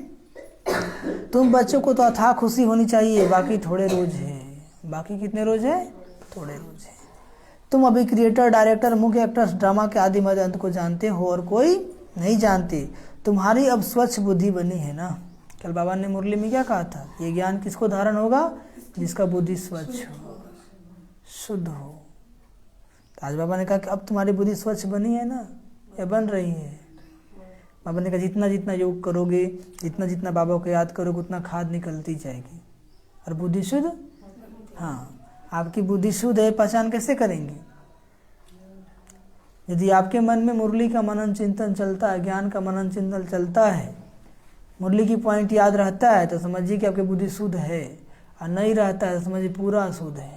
A: तुम बच्चों को तो अथाह खुशी होनी चाहिए, बाकी थोड़े रोज है। बाकी कितने रोज है? थोड़े रोज है। तुम अभी क्रिएटर, डायरेक्टर, मुख्य एक्टर्स, ड्रामा के आदि मध्य अंत को जानते हो और कोई नहीं जानते। तुम्हारी अब स्वच्छ बुद्धि बनी है ना। कल बाबा ने मुरली में क्या कहा था? ये ज्ञान किसको धारण होगा? जिसका बुद्धि स्वच्छ हो, शुद्ध हो। तो आज बाबा ने कहा कि अब तुम्हारी बुद्धि स्वच्छ बनी है ना, या बन रही है। बाबा ने कहा जितना जितना योग करोगे, जितना जितना बाबा को याद करोगे, उतना खाद निकलती जाएगी और बुद्धि शुद्ध। हाँ, आपकी बुद्धि शुद्ध है, पहचान कैसे करेंगे? यदि आपके मन में मुरली का मनन चिंतन चलता है, ज्ञान का मनन चिंतन चलता है, मुरली की पॉइंट याद रहता है, तो समझिए कि आपकी बुद्धि शुद्ध है। और नहीं रहता है तो समझिए पूरा शुद्ध है।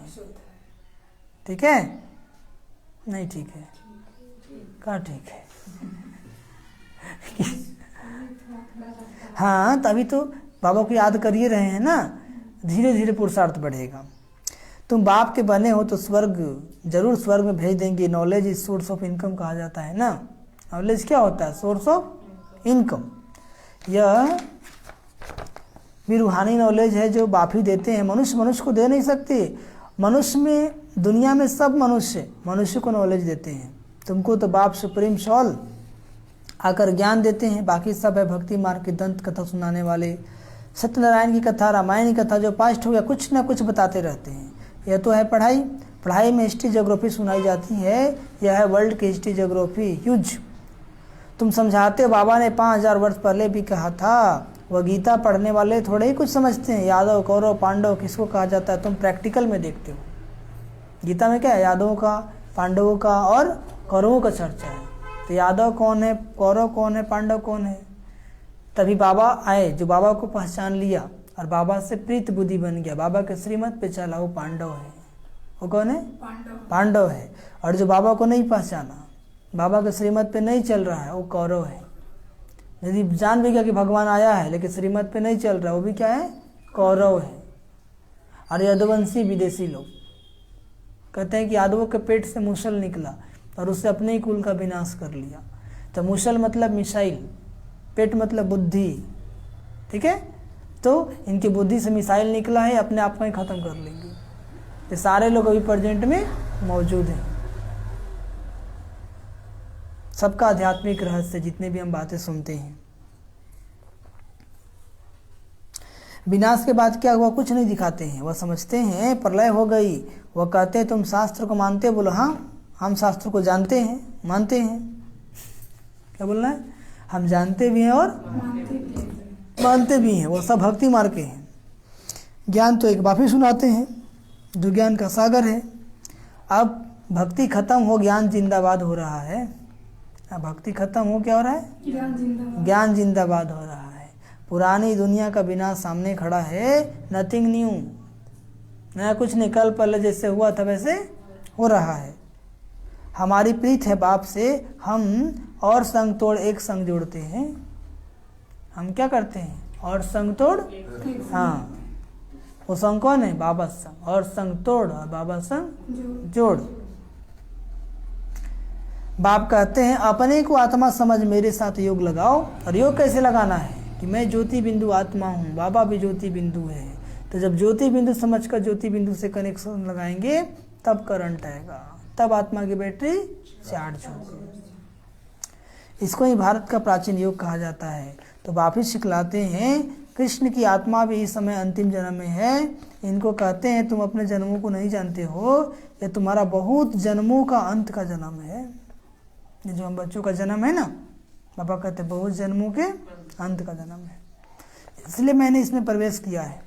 A: ठीक है? नहीं ठीक है? कहाँ ठीक है? हाँ, तभी तो बाबा को याद करिए रहे हैं ना। धीरे धीरे पुरुषार्थ बढ़ेगा। तुम बाप के बने हो तो स्वर्ग, जरूर स्वर्ग में भेज देंगे। Knowledge is source of income कहा जाता है ना। नॉलेज क्या होता है? Source of income. यह भी रूहानी नॉलेज है जो बाप ही देते हैं। मनुष्य को दे नहीं सकते। मनुष्य में, दुनिया में सब मनुष्य को नॉलेज देते हैं। तुमको तो बाप सुप्रीम सॉल आकर ज्ञान देते हैं, बाकी सब है भक्ति मार्ग की दंत कथा सुनाने वाले। सत्यनारायण की कथा, रामायण की कथा जो पास्ट हो गया, कुछ ना कुछ बताते रहते हैं। यह तो है पढ़ाई। पढ़ाई में हिस्ट्री ज्योग्राफी सुनाई जाती है। यह है वर्ल्ड की हिस्ट्री ज्योग्राफी, ह्यूज। तुम समझाते हो, बाबा ने 5000 वर्ष पहले भी कहा था। वह गीता पढ़ने वाले थोड़े ही कुछ समझते हैं। यादव, कौरव, पांडव किसको कहा जाता है? तुम प्रैक्टिकल में देखते हो। गीता में क्या है? यादवों का, पांडवों का और कौरवों का चर्चा है। तो यादव कौन है, कौरव कौन है, पांडव कौन है? तभी बाबा आए, जो बाबा को पहचान लिया और बाबा से प्रीत बुद्धि बन गया, बाबा के श्रीमत पे चला, वो पांडव है। वो कौन है? पांडव है। और जो बाबा को नहीं पहचाना, बाबा के श्रीमत पे नहीं चल रहा है, वो कौरव है। यदि जान भी गया कि भगवान आया है लेकिन श्रीमत पे नहीं चल रहा, वो भी क्या है? कौरव है। और यदुवंशी विदेशी लोग कहते हैं कि यादवों के पेट से मूसल निकला और उससे अपने ही कुल का विनाश कर लिया। तो मूसल मतलब मिसाइल, पेट मतलब बुद्धि। ठीक है? तो इनकी बुद्धि से मिसाइल निकला है, अपने आप को ही खत्म कर लेंगे। तो सारे लोग अभी प्रेजेंट में मौजूद हैं। सबका आध्यात्मिक रहस्य, जितने भी हम बातें सुनते हैं। विनाश के बाद क्या हुआ? कुछ नहीं दिखाते हैं। वह समझते हैं प्रलय हो गई। वह कहते हैं तुम शास्त्र को मानते हो? बोलो हाँ, हम शास्त्र को जानते हैं, मानते हैं। क्या बोलना है? हम जानते भी हैं और मानते भी हैं, वो सब भक्ति मार्ग के हैं। ज्ञान तो एक बाप ही सुनाते हैं जो ज्ञान का सागर है। अब भक्ति खत्म हो, ज्ञान जिंदाबाद हो रहा है। अब भक्ति खत्म हो, क्या हो रहा है? ज्ञान जिंदाबाद हो रहा है। पुरानी दुनिया का विनाश सामने खड़ा है, नथिंग न्यू, नया कुछ नहीं, कल पहले जैसे हुआ था वैसे हो रहा है। हमारी प्रीत है बाप से, हम और संग तोड़ एक संग जोड़ते हैं। हम क्या करते हैं? और संग तोड़, हाँ, वो संग कौन है? बाबा संग। और संग तोड़ और बाबा संग जोड़। बाप कहते हैं अपने को आत्मा समझ मेरे साथ योग लगाओ। और योग कैसे लगाना है? कि मैं ज्योति बिंदु आत्मा हूँ, बाबा भी ज्योति बिंदु है। तो जब ज्योति बिंदु समझकर ज्योति बिंदु से कनेक्शन लगाएंगे तब करंट आएगा, तब आत्मा की बैटरी चार्ज होगी। इसको ही भारत का प्राचीन योग कहा जाता है। तो वापिस सिखलाते हैं कृष्ण की आत्मा भी इस समय अंतिम जन्म में है। इनको कहते हैं तुम अपने जन्मों को नहीं जानते हो, ये तुम्हारा बहुत जन्मों का अंत का जन्म है। ये जो हम बच्चों का जन्म है ना, बाबा कहते हैं बहुत जन्मों के अंत का जन्म है, इसलिए मैंने इसमें प्रवेश किया है।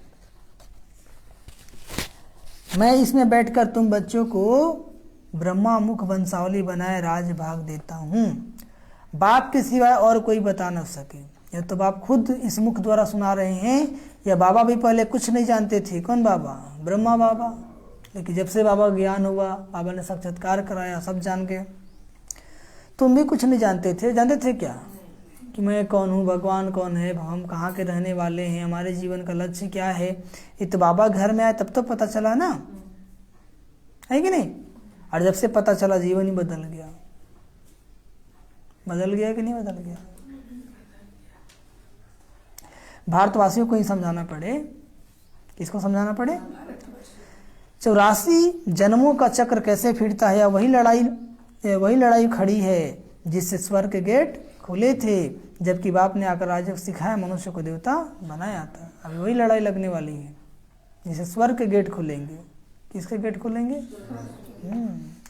A: मैं इसमें बैठकर तुम बच्चों को ब्रह्मा मुख वंशावली बनाए राज भाग देता हूँ। बाप के सिवाय और कोई बता न सके। या तो बाप खुद इस मुख द्वारा सुना रहे हैं, या बाबा भी पहले कुछ नहीं जानते थे। कौन बाबा? ब्रह्मा बाबा। लेकिन जब से बाबा ज्ञान हुआ, बाबा ने साक्षात्कार कराया, सब जान गए। तुम भी कुछ नहीं जानते थे। जानते थे क्या? कि मैं कौन हूँ, भगवान कौन है, हम कहाँ के रहने वाले हैं, हमारे जीवन का लक्ष्य क्या है। ये तो बाबा घर में आए तब तो पता चला ना, है कि नहीं? और जब से पता चला जीवन ही बदल गया। बदल गया कि नहीं बदल गया? भारतवासियों को ही समझाना पड़े। किसको समझाना पड़े? 84 जन्मों का चक्र कैसे फिरता है, वही लड़ाई खड़ी है जिससे स्वर्ग के गेट खुले थे, जबकि बाप ने आकर आज सिखाया मनुष्य को देवता बनाया था। अभी वही लड़ाई लगने वाली है जिससे स्वर्ग के गेट खुलेंगे। किसके गेट खुलेंगे?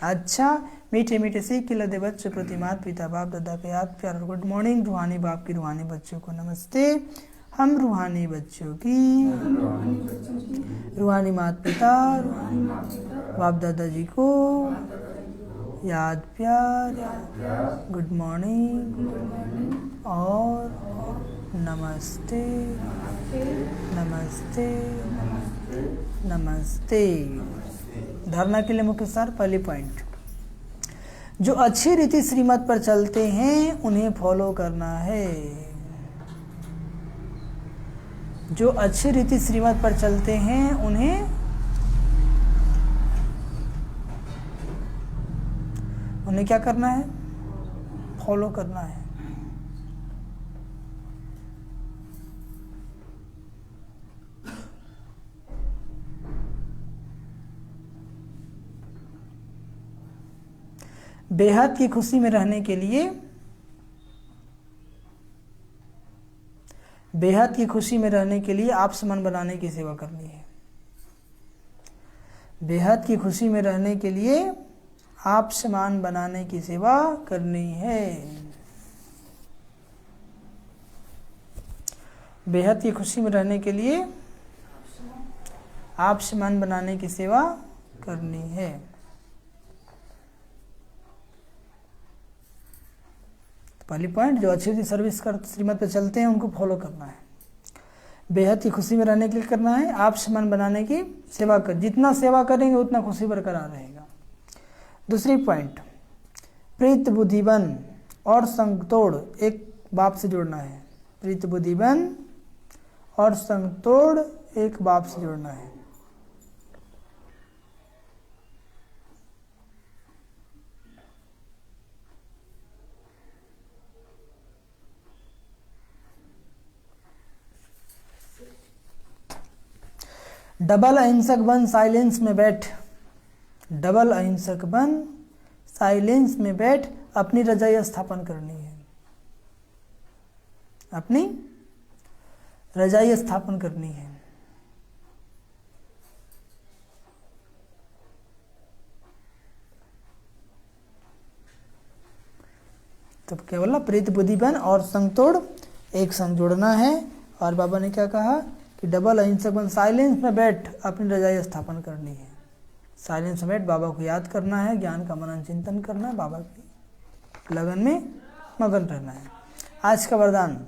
A: अच्छा, मीठे मीठे सीख के लदे बच्चों प्रति माता पिता बाप दादा के याद प्यार और गुड मॉर्निंग। रूहानी बाप की रूहानी बच्चों को नमस्ते। हम रूहानी बच्चों की, रूहानी माता पिता बाप दादाजी को याद प्यार, गुड मॉर्निंग और नमस्ते नमस्ते नमस्ते। धारणा के लिए मुख्य सार, पहली पॉइंट, जो अच्छी रीति श्रीमत पर चलते हैं उन्हें फॉलो करना है। जो अच्छी रीति श्रीमत पर चलते हैं उन्हें क्या करना है? फॉलो करना है। बेहद की खुशी में रहने के लिए, बेहद की खुशी में रहने के लिए आप समान बनाने की सेवा करनी है। बेहद की खुशी में रहने के लिए आप समान बनाने की सेवा करनी है। बेहद की खुशी में रहने के लिए आप समान बनाने की सेवा करनी है। पहली पॉइंट, जो अच्छी सर्विस कर श्रीमत पे चलते हैं उनको फॉलो करना है। बेहद की खुशी में रहने के लिए करना है, आप समान बनाने की सेवा कर। जितना सेवा करेंगे उतना खुशी बरकरार रहेगा। दूसरी पॉइंट, प्रीत बुद्धिबन और संग तोड़ एक बाप से जोड़ना है। प्रीत बुद्धिबन और संग तोड़ एक बाप से जोड़ना है। डबल अहिंसक बन, साइलेंस में बैठ। डबल अहिंसक बन, साइलेंस में बैठ। अपनी रजाई स्थापन करनी है। अपनी रजाई स्थापन करनी है। तो क्या बोला, प्रीत बुद्धि बन और संग तोड़ एक संग जोड़ना है। और बाबा ने क्या कहा कि डबल अहिंसक बन, साइलेंस में बैठ अपनी रजाई स्थापन करनी है। साइलेंस में बैठ बाबा को याद करना है, ज्ञान का मनन चिंतन करना है, बाबा की लगन में मगन रहना है। आज का वरदान,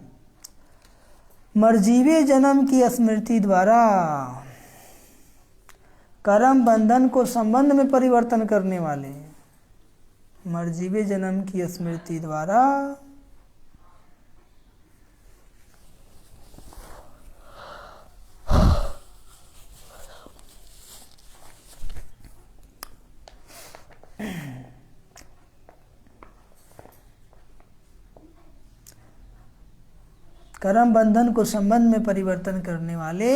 A: मरजीवे जन्म की स्मृति द्वारा कर्म बंधन को संबंध में परिवर्तन करने वाले, मरजीवे जन्म की स्मृति द्वारा कर्म बंधन को संबंध में परिवर्तन करने वाले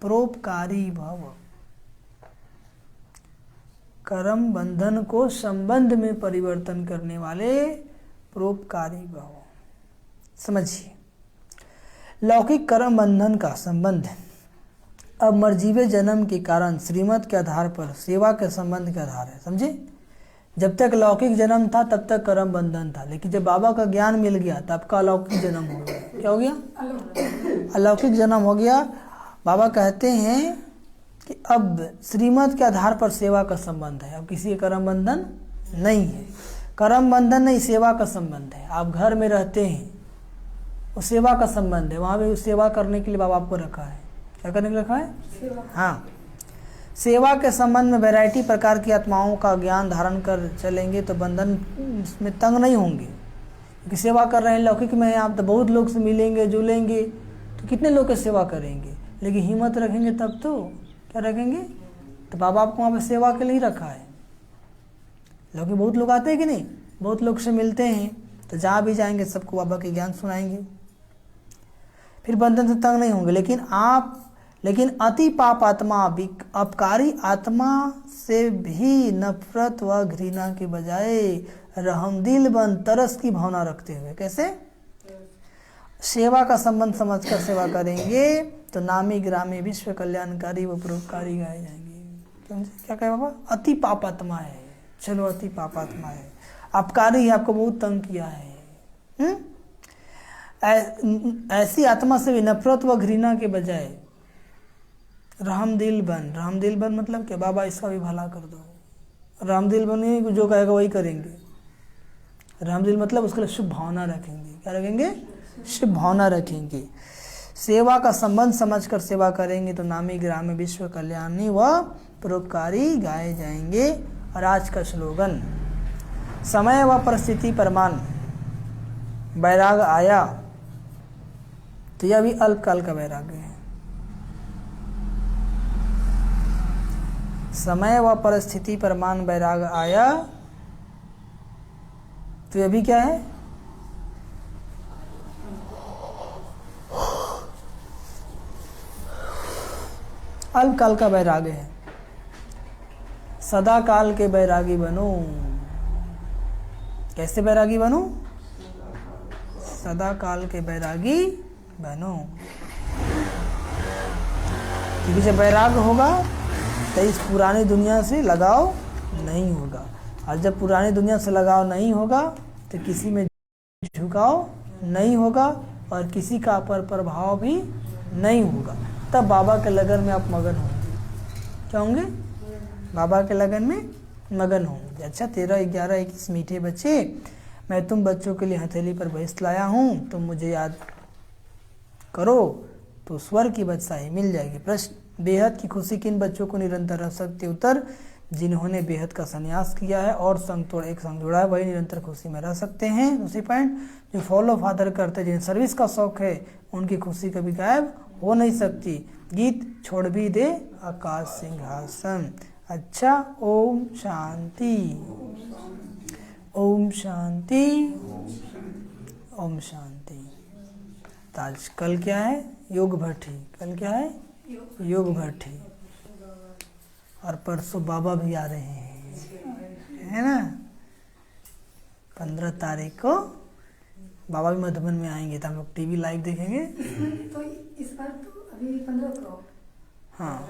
A: परोपकारी भव, कर्म बंधन को संबंध में परिवर्तन करने वाले परोपकारी भव। समझिए, लौकिक कर्म बंधन का संबंध अब मरजीवे जन्म के कारण श्रीमत के आधार पर सेवा के संबंध के आधार है। समझे, जब तक लौकिक जन्म था तब तक कर्म बंधन था, लेकिन जब बाबा का ज्ञान मिल गया तब का अलौकिक जन्म हो गया। क्या हो गया? अलौकिक जन्म हो गया। बाबा कहते हैं कि अब श्रीमत के आधार पर सेवा का संबंध है, अब किसी का कर्म बंधन नहीं है। कर्म बंधन नहीं, सेवा का संबंध है। आप घर में रहते हैं, वो सेवा का संबंध है, वहाँ भी सेवा करने के लिए बाबा आपको रखा है। क्या करने के लिए रखा है? हाँ, सेवा के संबंध में वैरायटी प्रकार की आत्माओं का ज्ञान धारण कर चलेंगे तो बंधन में तंग नहीं होंगे। क्योंकि सेवा कर रहे हैं लौकिक में, आप तो बहुत लोग से मिलेंगे जुलेंगे, तो कितने लोग की सेवा करेंगे, लेकिन हिम्मत रखेंगे तब तो। क्या रखेंगे? तो बाबा आपको वहाँ पर सेवा के लिए रखा है। लौकिक बहुत लोग आते हैं कि नहीं, बहुत लोग से मिलते हैं, तो जहाँ भी जाएंगे सबको बाबा के ज्ञान सुनाएंगे, फिर बंधन से तंग नहीं होंगे। लेकिन अति पाप आत्मा, अपकारी आत्मा से भी नफरत व घृणा के बजाय रहमदिल बन तरस की भावना रखते हुए, कैसे? सेवा का संबंध समझकर सेवा करेंगे तो नामी ग्रामी विश्व कल्याणकारी व परोपकारी गाए जाएंगे। क्या कहे बाबा? अति पाप आत्मा है, चलो अति पाप आत्मा है, अपकारी है, आपको बहुत तंग किया है। ऐसी आत्मा से भी नफरत व घृणा के बजाय रहमदिल बन मतलब क्या? बाबा इसका भी भला कर दो। रहमदिल बन जो कहेगा वही करेंगे। रहमदिल मतलब उसके लिए शुभ भावना रखेंगे। क्या रखेंगे? शुभ भावना रखेंगे। सेवा का संबंध समझकर सेवा करेंगे तो नामी ग्रामी विश्व कल्याणी व परोपकारी गाए जाएंगे। और आज का स्लोगन, समय व परिस्थिति परमान वैराग आया, तो यह भी अल्पकाल का वैराग्य है। समय व परिस्थिति परमान वैराग आया, तो यह भी क्या है? अल्पकाल का वैराग्य है। सदा काल के वैरागी बनो। कैसे वैरागी बनो? सदा काल के वैरागी बनो। क्योंकि जब वैराग होगा तो इस पुरानी दुनिया से लगाव नहीं होगा, और जब पुरानी दुनिया से लगाव नहीं होगा तो किसी में झुकाव नहीं होगा और किसी का पर प्रभाव भी नहीं होगा। तब बाबा के लगन में आप मगन होंगे। क्या होंगे? बाबा के लगन में मगन होंगे। अच्छा, 13, 11, 21 मीठे बच्चे, मैं तुम बच्चों के लिए हथेली पर बहिष्ठ लाया हूँ, तुम मुझे याद करो तो स्वर्ग की बादशाही मिल जाएगी। प्रश्न, बेहद की खुशी किन बच्चों को निरंतर रह सकती? उत्तर, जिन्होंने बेहद का संन्यास किया है और संग तोड़ एक संग जोड़ा है, वही निरंतर खुशी में रह सकते हैं। दूसरी पॉइंट, जो फॉलो फादर करते हैं, जिन्हें सर्विस का शौक है, उनकी खुशी कभी गायब हो नहीं सकती। गीत छोड़ भी दे आकाश सिंहासन। अच्छा, ओम शांति, ओम शांति, ओम शांति। तो आज कल क्या है? योग भट्टी। कल क्या है? योग भट्टी। और परसों बाबा भी आ रहे हैं, है ना? 15 तारीख को बाबा भी मधुबन में आएंगे, तो हम लोग टीवी लाइव देखेंगे।
B: तो इस बार तो अभी 15 को।
A: हाँ,